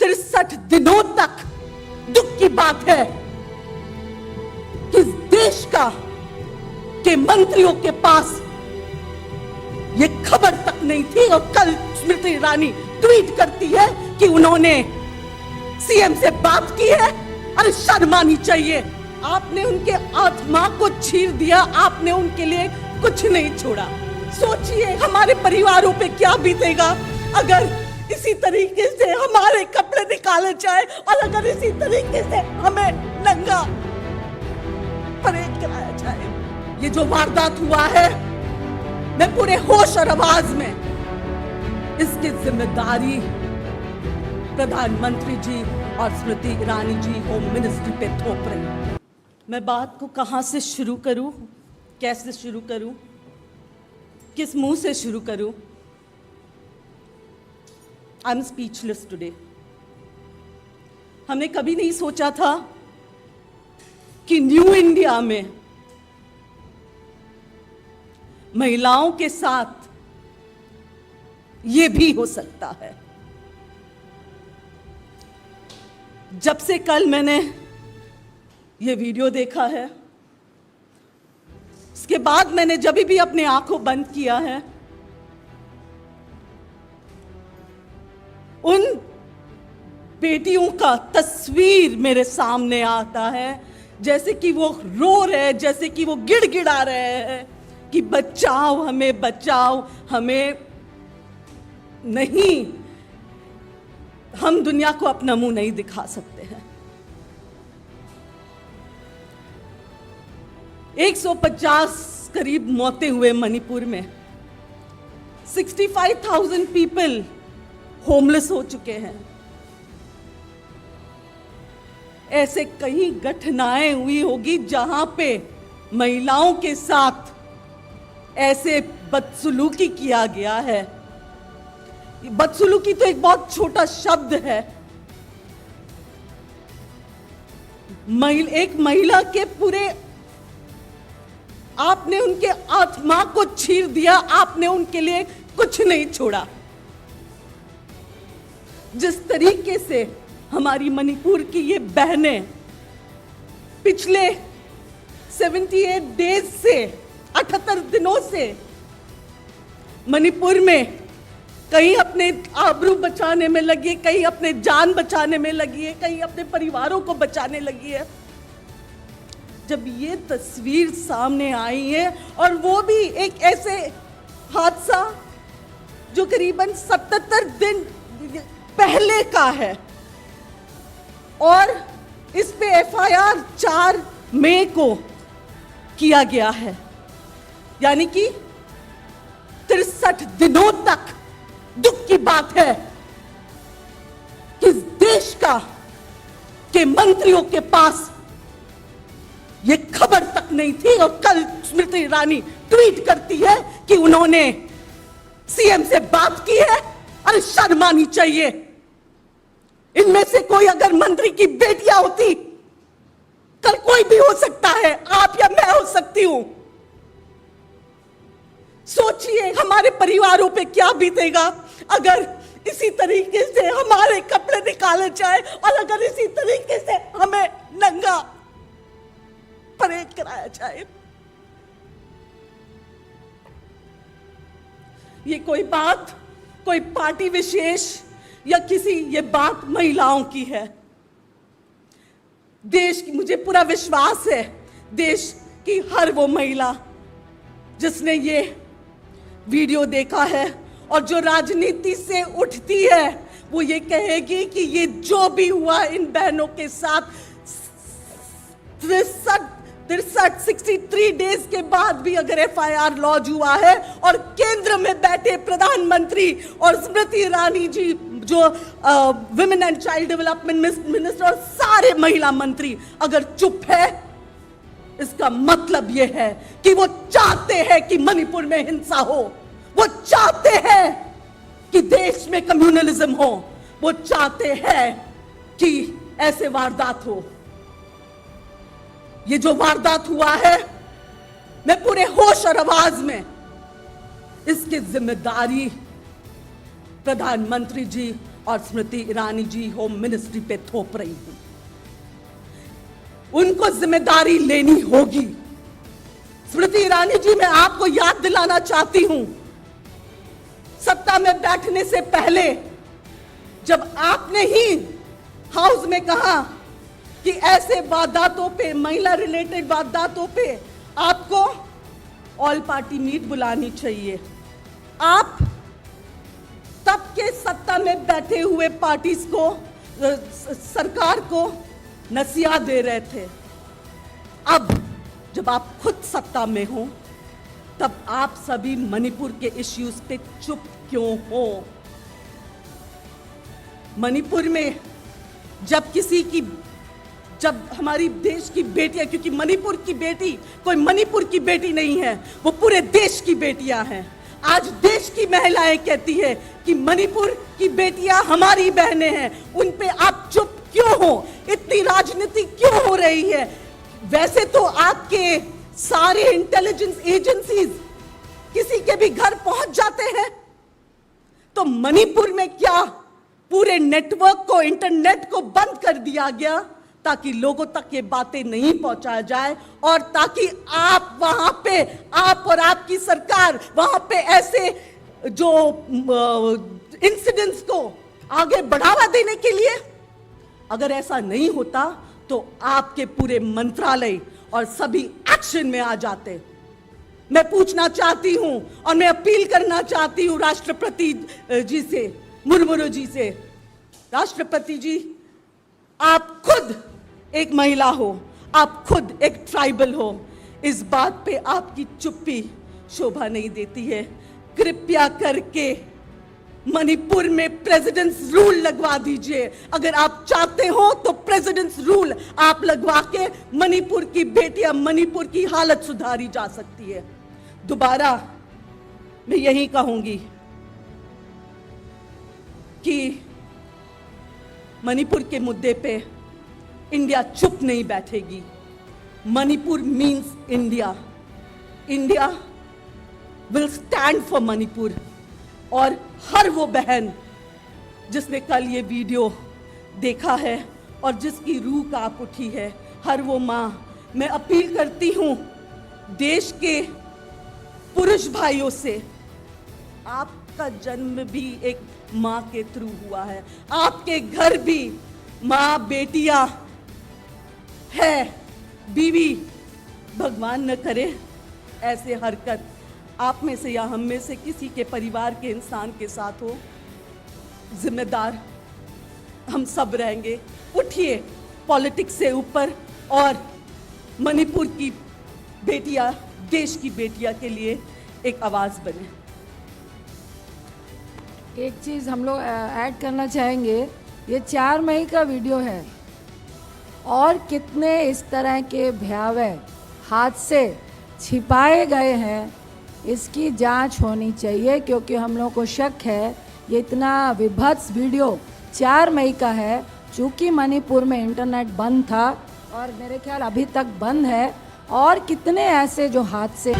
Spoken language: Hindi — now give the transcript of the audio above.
63 दिनों तक दुख की बात है कि इस देश के मंत्रियों के पास ये खबर तक नहीं थी। और कल स्मृति ईरानी ट्वीट करती है कि उन्होंने सीएम से बात की है। अरे शर्म आनी चाहिए। आपने उनके आत्मा को चीर दिया, आपने उनके लिए कुछ नहीं छोड़ा। सोचिए हमारे परिवारों पे क्या बीतेगा अगर इसी तरीके से हमारे कपड़े निकाले जाए और अगर इसी तरीके से हमें नंगा परेड कराया जाए। ये जो वारदात हुआ है, मैं पूरे होश और आवाज में इसकी जिम्मेदारी प्रधानमंत्री जी और स्मृति ईरानी जी होम मिनिस्ट्री पे थोप रही हूं। मैं बात को कहां से शुरू करूं, कैसे शुरू करूं, किस मुंह से शुरू करूं? I am speechless today. हमने कभी नहीं सोचा था कि न्यू इंडिया में महिलाओं के साथ ये भी हो सकता है। जब से कल मैंने ये वीडियो देखा है, उसके बाद मैंने जब भी अपने आंखों बंद किया है, उन बेटियों का तस्वीर मेरे सामने आता है, जैसे कि वो रो रहे, जैसे कि वो गिड़गिड़ा रहे हैं कि बचाओ हमें, बचाओ हमें। नहीं, हम दुनिया को अपना मुंह नहीं दिखा सकते हैं। 150 करीब मौतें हुए मणिपुर में। 65,000 पीपल होमलेस हो चुके हैं। ऐसे कई घटनाएं हुई होगी जहां पे महिलाओं के साथ ऐसे बदसलूकी किया गया है। बदसलूकी तो एक बहुत छोटा शब्द है। एक महिला के पूरे, आपने उनके आत्मा को चीर दिया, आपने उनके लिए कुछ नहीं छोड़ा। जिस तरीके से हमारी मणिपुर की ये बहनें पिछले 78 डेज से, 78 दिनों से मणिपुर में कहीं अपने आबरू बचाने में लगी है, कहीं अपने जान बचाने में लगी है, कहीं अपने परिवारों को बचाने लगी है। जब ये तस्वीर सामने आई है, और वो भी एक ऐसे हादसा जो करीबन 77 दिन पहले का है, और इस पे एफआईआर 4 मई को किया गया है, यानी कि 63 दिनों तक दुख की बात है कि इस देश के मंत्रियों के पास ये खबर तक नहीं थी। और कल स्मृति ईरानी ट्वीट करती है कि उन्होंने सीएम से बात की है। अरे शर्म आनी चाहिए। इनमें से कोई अगर मंत्री की बेटियां होती, कल कोई भी हो सकता है, आप या मैं हो सकती हूं। सोचिए हमारे परिवारों पे क्या बीतेगा अगर इसी तरीके से हमारे कपड़े निकाले जाए और अगर इसी तरीके से हमें नंगा परेड कराया जाए। ये कोई बात कोई पार्टी विशेष या ये बात महिलाओं की है। देश की, मुझे पूरा विश्वास है, देश की हर वो महिला जिसने ये वीडियो देखा है और जो राजनीति से उठती है, वो ये कहेगी कि ये जो भी हुआ इन बहनों के साथ 63 डेज के बाद भी अगर एफआईआर लॉन्च हुआ है, और केंद्र में बैठे प्रधानमंत्री और स्मृति ईरानी जी जो women and child development minister और सारे महिला मंत्री अगर चुप है, इसका मतलब यह है कि वो चाहते हैं कि मणिपुर में हिंसा हो, वो चाहते हैं कि देश में कम्युनलिज्म हो, वो चाहते हैं कि ऐसे वारदात हो। ये जो वारदात हुआ है, मैं पूरे होश और आवाज में इसकी जिम्मेदारी प्रधानमंत्री जी और स्मृति ईरानी जी होम मिनिस्ट्री पे थोप रही हूं। उनको जिम्मेदारी लेनी होगी। स्मृति ईरानी जी, मैं आपको याद दिलाना चाहती हूं, सत्ता में बैठने से पहले जब आपने ही हाउस में कहा कि ऐसे वारदातों पे, महिला रिलेटेड वारदातों पे आपको ऑल पार्टी मीट बुलानी चाहिए, आप तब के सत्ता में बैठे हुए पार्टीज को, सरकार को नसीहत दे रहे थे। अब जब आप खुद सत्ता में हो, तब आप सभी मणिपुर के इश्यूज पे चुप क्यों हो? मणिपुर में जब हमारी देश की बेटियां, क्योंकि मणिपुर की बेटी कोई मणिपुर की बेटी नहीं है, वो पूरे देश की बेटियां हैं। आज देश की महिलाएं कहती है कि मणिपुर की बेटियां हमारी बहनें हैं, उन पे आप चुप क्यों हो? इतनी राजनीति क्यों हो रही है? वैसे तो आपके सारे इंटेलिजेंस एजेंसीज किसी के भी घर पहुंच जाते हैं, तो मणिपुर में क्या पूरे नेटवर्क को, इंटरनेट को बंद कर दिया गया ताकि लोगों तक ये बातें नहीं पहुंचाया जाए, और ताकि आप वहां पे, आप और आपकी सरकार वहां पे ऐसे जो इंसिडेंट्स को आगे बढ़ावा देने के लिए? अगर ऐसा नहीं होता तो आपके पूरे मंत्रालय और सभी एक्शन में आ जाते। मैं पूछना चाहती हूं और मैं अपील करना चाहती हूं राष्ट्रपति जी से, मुर्मू जी से, राष्ट्रपति जी, आप खुद एक महिला हो, आप खुद एक ट्राइबल हो, इस बात पे आपकी चुप्पी शोभा नहीं देती है। कृपया करके मणिपुर में प्रेसिडेंट्स रूल लगवा दीजिए। अगर आप चाहते हो तो प्रेसिडेंट्स रूल आप लगवा के मणिपुर की बेटियां, मणिपुर की हालत सुधारी जा सकती है। दोबारा मैं यही कहूंगी कि मणिपुर के मुद्दे पे इंडिया चुप नहीं बैठेगी। Manipur means India. India will stand for Manipur. और हर वो बहन जिसने कल ये वीडियो देखा है और जिसकी रूह कांप उठी है, हर वो माँ, मैं अपील करती हूँ देश के पुरुष भाइयों से, आपका जन्म भी एक माँ के थ्रू हुआ है, आपके घर भी माँ बेटियां है, बीवी, भगवान न करे ऐसे हरकत आप में से या हम में से किसी के परिवार के इंसान के साथ हो। जिम्मेदार हम सब रहेंगे। उठिए पॉलिटिक्स से ऊपर और मणिपुर की बेटियां, देश की बेटियां के लिए एक आवाज बने। एक चीज़ हम लोग ऐड करना चाहेंगे, ये 4 मई का वीडियो है और कितने इस तरह के भयावह हादसे छिपाए गए हैं, इसकी जांच होनी चाहिए, क्योंकि हम लोगों को शक है ये इतना विभत्स वीडियो 4 मई का है। चूँकि मणिपुर में इंटरनेट बंद था और मेरे ख्याल अभी तक बंद है, और कितने ऐसे जो हादसे